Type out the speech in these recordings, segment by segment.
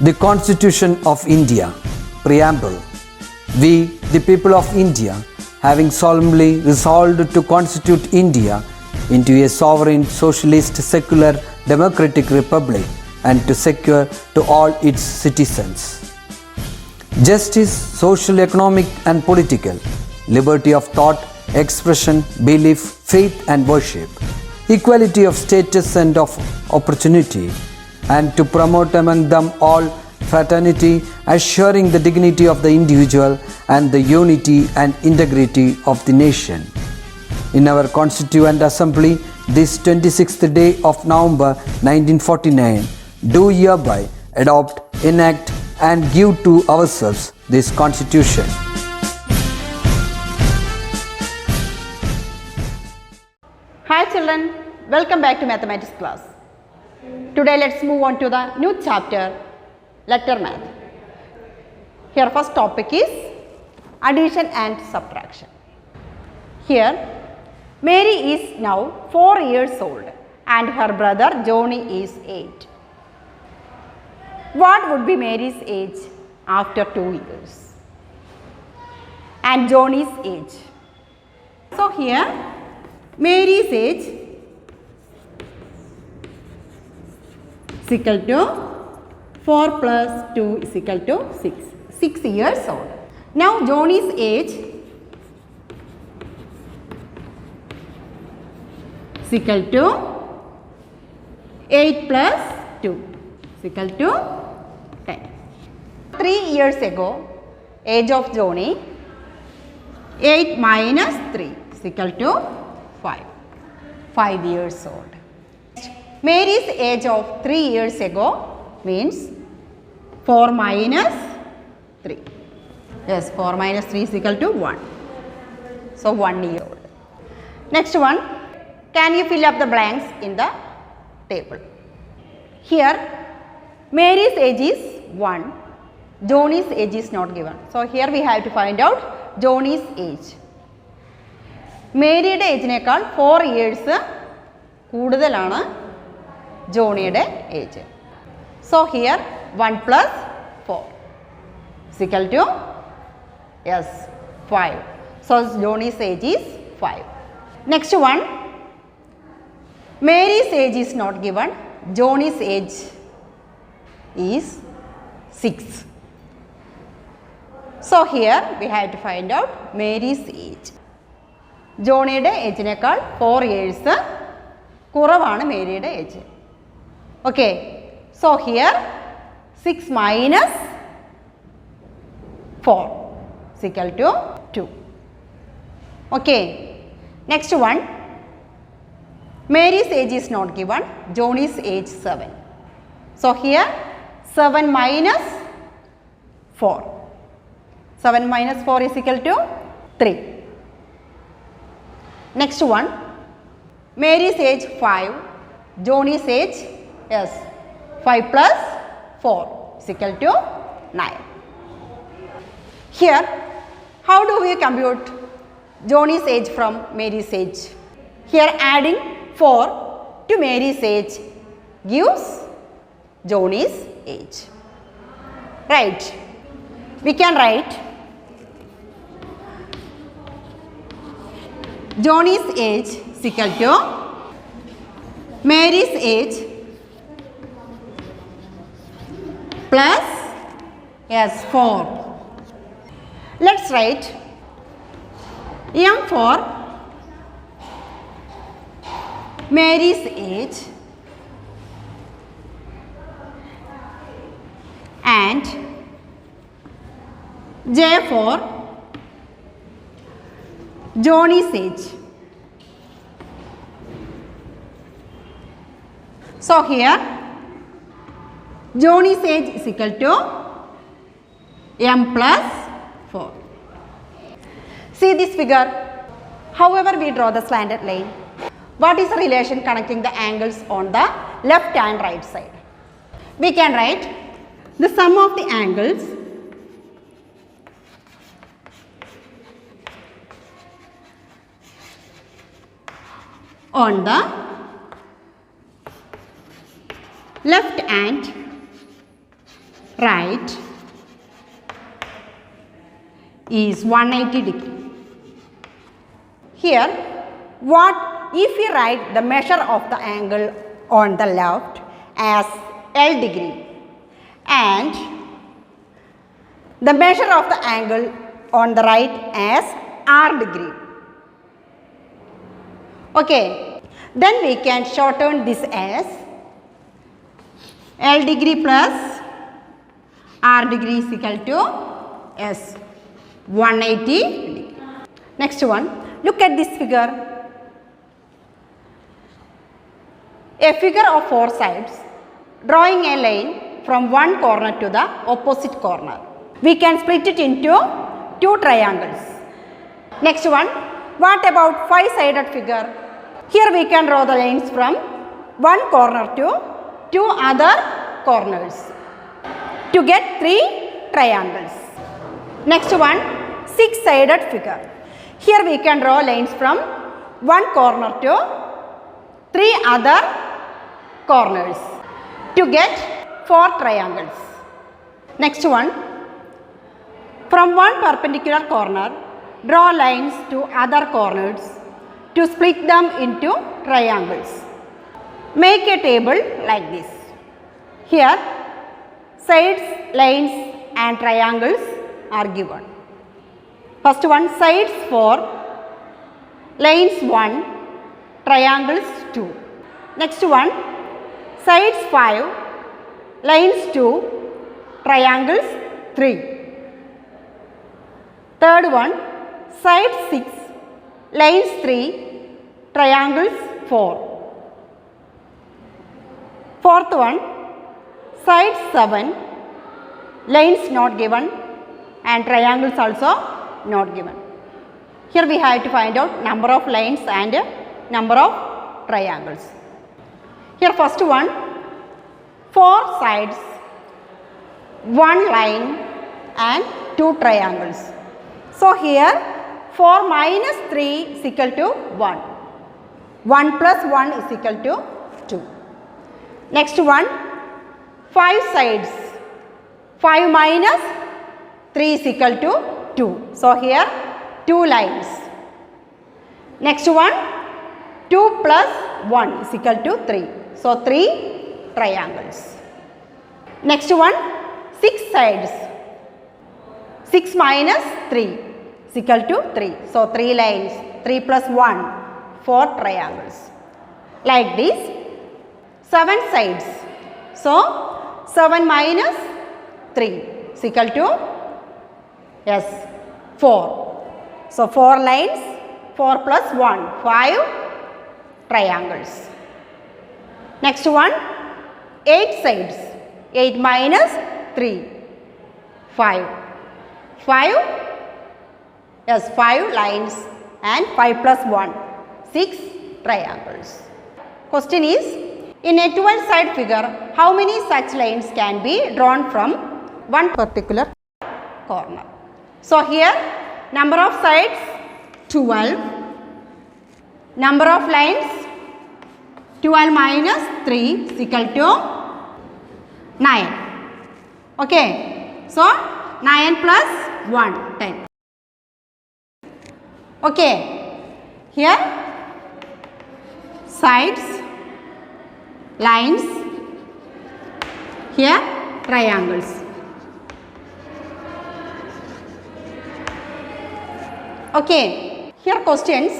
The Constitution of India, Preamble. We, the people of India, having solemnly resolved to constitute India into a sovereign, socialist, secular, democratic republic and to secure to all its citizens justice, social, economic and political, liberty of thought, expression, belief, faith and worship, equality of status and of opportunity, and to promote among them all fraternity, assuring the dignity of the individual and the unity and integrity of the nation. In our Constituent Assembly, this 26th day of November 1949, do hereby adopt, enact and give to ourselves this Constitution. Hi children, welcome back to mathematics class. Today let's move on to the new chapter, letter math. Here first topic is addition and subtraction. Here Mary is now 4 years old and her brother Johnny is 8. What would be Mary's age after 2 years? And Johnny's age. So here Mary's age is equal to 4 plus 2 is equal to 6. 6 years old. Now Johnny's age is equal to 8 plus 2 is equal to 10. 3 years ago, age of Johnny, 8 minus 3 is equal to 5. 5 years old. Mary's age of 3 years ago means 4 minus 3. Yes, 4 minus 3 is equal to 1. So 1 year old. Next one, can you fill up the blanks in the table? Here, Mary's age is 1. Johnny's age is not given. So here we have to find out Johnny's age. മേരിയുടെ ഏജിനേക്കാൾ 4 years കൂടുതലാണ് ജോണിയുടെ age. So here 1 plus 4 is equal to 5. So Johnny's age is 5. Next one, Mary's age is not given. Johnny's age is 6. So here we have to find out Mary's age. ജോണിയുടെ ഏജിനേക്കാൾ 4 years കുറവാണ് മേരിയുടെ age. Okay, so here 6 minus 4 is equal to 2. Okay, next one, Mary's age is not given. Johnny's age 7. So here 7 minus 4. 7 minus 4 is equal to 3. Next one, Mary's age 5. Johnny's age 5 plus 4 is equal to 9. Here, how do we compute Johnny's age from Mary's age? Here adding 4 to Mary's age gives Johnny's age. Right. We can write Johnny's age is equal to Mary's age plus 4. Let's write M for Mary's age and J for Johnny's age. So here Johnny's age is equal to M plus 4. See this figure. However we draw the slanted line, what is the relation connecting the angles on the left and right side? We can write the sum of the angles on the left and right is 180 degree. Here, what if we write the measure of the angle on the left as L degree and the measure of the angle on the right as R degree. Okay, then we can shorten this as L degree plus R degree is equal to S 180 degree. Next one, look at this figure. A figure of 4 sides drawing a line from one corner to the opposite corner. We can split it into 2 triangles. Next one, what about 5-sided figure? Here we can draw the lines from one corner to 2 other corners to get 3 triangles. Next one, 6-sided figure. Here we can draw lines from one corner to 3 other corners to get 4 triangles. Next one, from one perpendicular corner, draw lines to other corners to split them into triangles. Make a table like this. Here, sides, lines and triangles are given. First one, sides 4, lines 1, triangles 2. Next one, sides 5, lines 2, triangles 3. Third one, side 6, lines 3, triangles 4. Fourth one, side 7, lines not given and triangles also not given. Here we have to find out number of lines and number of triangles. Here first one, 4 sides, 1 line and 2 triangles. So here 4 minus 3 is equal to 1. 1 plus 1 is equal to 2. Next one, 5 sides. 5 minus 3 is equal to 2. So here 2 lines. Next one, 2 plus 1 is equal to 3. So 3 triangles. Next one, 6 sides. 6 minus 3 is equal to 3. So 3 lines. 3 plus 1, 4 triangles. Like this. 7 sides. So 7 minus 3 is equal to 4. So 4 lines. 4 plus 1, 5 triangles. Next one, 8 sides. 8 minus 3, 5. 5 lines and 5 plus 1, 6 triangles. Question is, in a 12-side figure, how many such lines can be drawn from one particular corner? So here, number of sides 12, number of lines 12 minus 3 is equal to 9. Okay, so 9 plus 1, 10. Okay, here sides, lines, here triangles. Okay, here questions.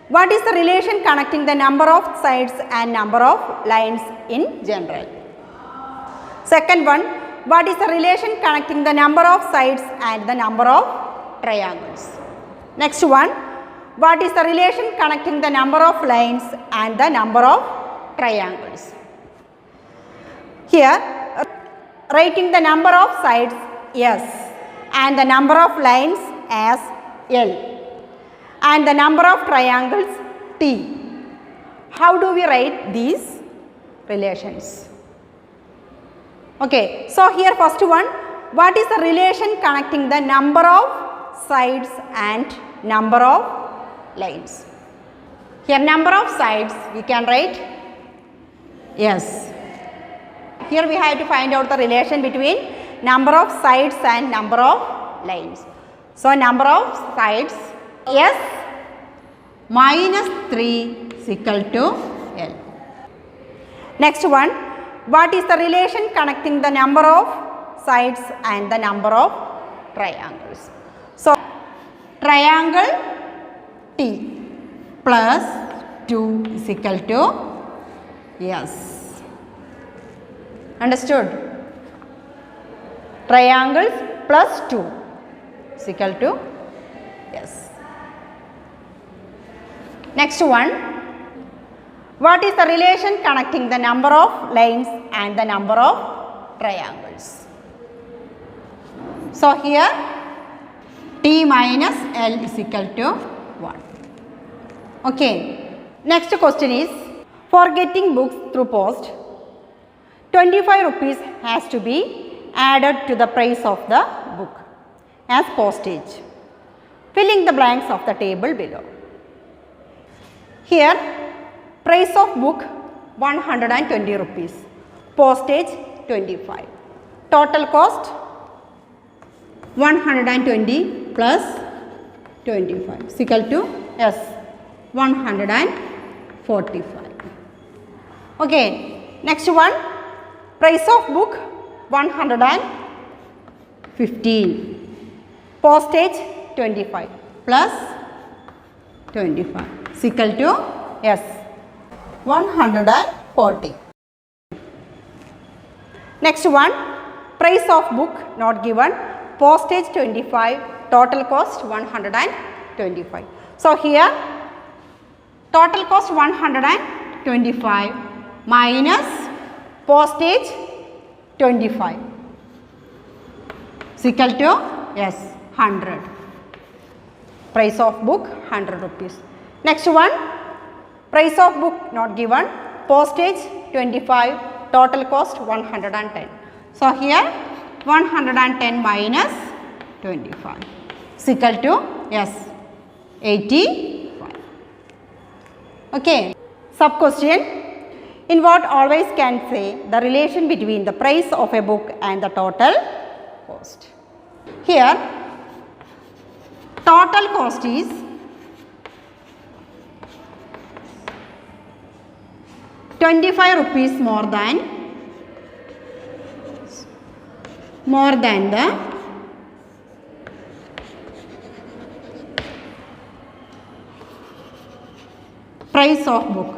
What is the relation connecting the number of sides and number of lines in general? Second one, what is the relation connecting the number of sides and the number of triangles? Next one, what is the relation connecting the number of lines and the number of triangles? Here, writing the number of sides S and the number of lines as L and the number of triangles T. How do we write these relations? Okay, so here first one, what is the relation connecting the number of sides and number of lines? Here number of sides we can write S. Here we have to find out the relation between number of sides and number of lines. So number of sides S minus 3 is equal to L. Next one, what is the relation connecting the number of sides and the number of triangles? So triangle T plus 2 is equal to S. Understood? Triangles plus 2 is equal to S. Next one, what is the relation connecting the number of lines and the number of triangles? So here T minus L is equal to 1. Okay. Next question is, for getting books through post, 25 rupees has to be added to the price of the book as postage. Filling the blanks of the table below. Here, price of book 120 rupees, postage 25. Total cost 120 plus 25 is equal to S 145. Okay, next one, price of book 115, postage 25 plus 25 is equal to S 140. Next one, price of book not given, postage 25, total cost 125. So here total cost 125 minus postage 25 is equal to yes 100. Price of book 100 rupees. Next one, price of book not given, postage 25, total cost 110. So here 110 minus 25 is equal to yes 85. Okay. Sub question, in what always can say the relation between the price of a book and the total cost. Here total cost is ₹25 more than the price of book.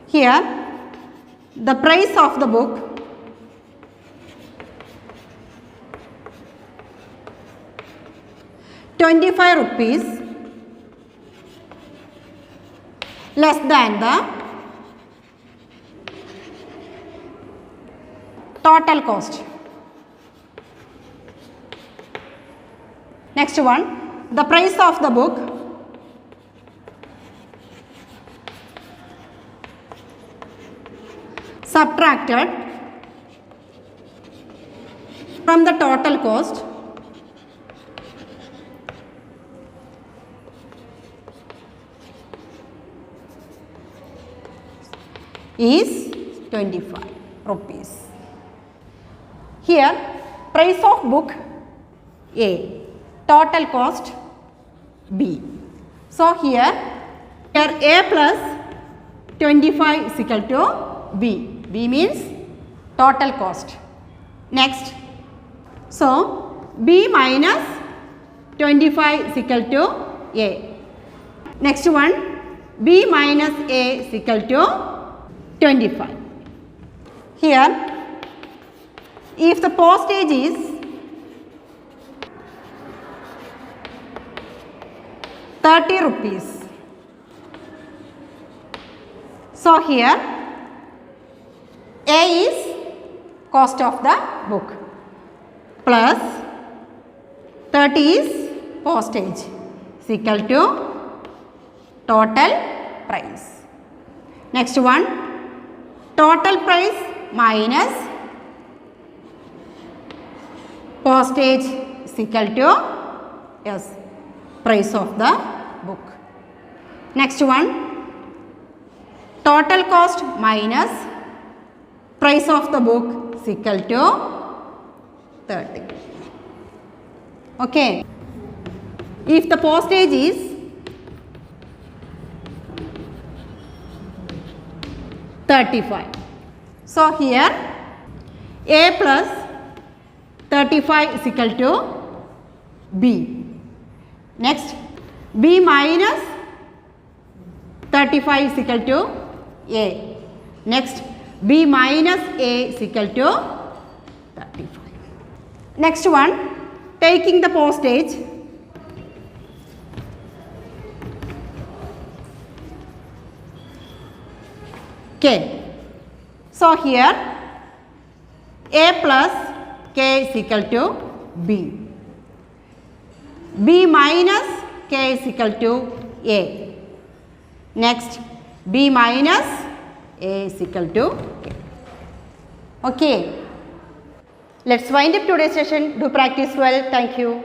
Here the price of the book ₹25 less than the total cost. Next one, the price of the book subtracted from the total cost is ₹25. Here price of book A, total cost B. So here A plus 25 is equal to B. B means total cost. Next, so B minus 25 is equal to A. Next one, B minus A is equal to 25. Here, if the postage is ₹30, so here A is cost of the book plus 30 is postage is equal to total price. Next one, total price minus postage is equal to yes price of the book. Next one, total cost minus price of the book is equal to 30. Okay. If the postage is 35. So here A plus 35 is equal to B. Next B minus 35 is equal to A. Next B minus A is equal to 35. Next one, taking the postage. K. So here A plus K is equal to B. B minus K is equal to A. Next B minus A is equal to K. Okay. Let's wind up today's session. Do practice well. Thank you.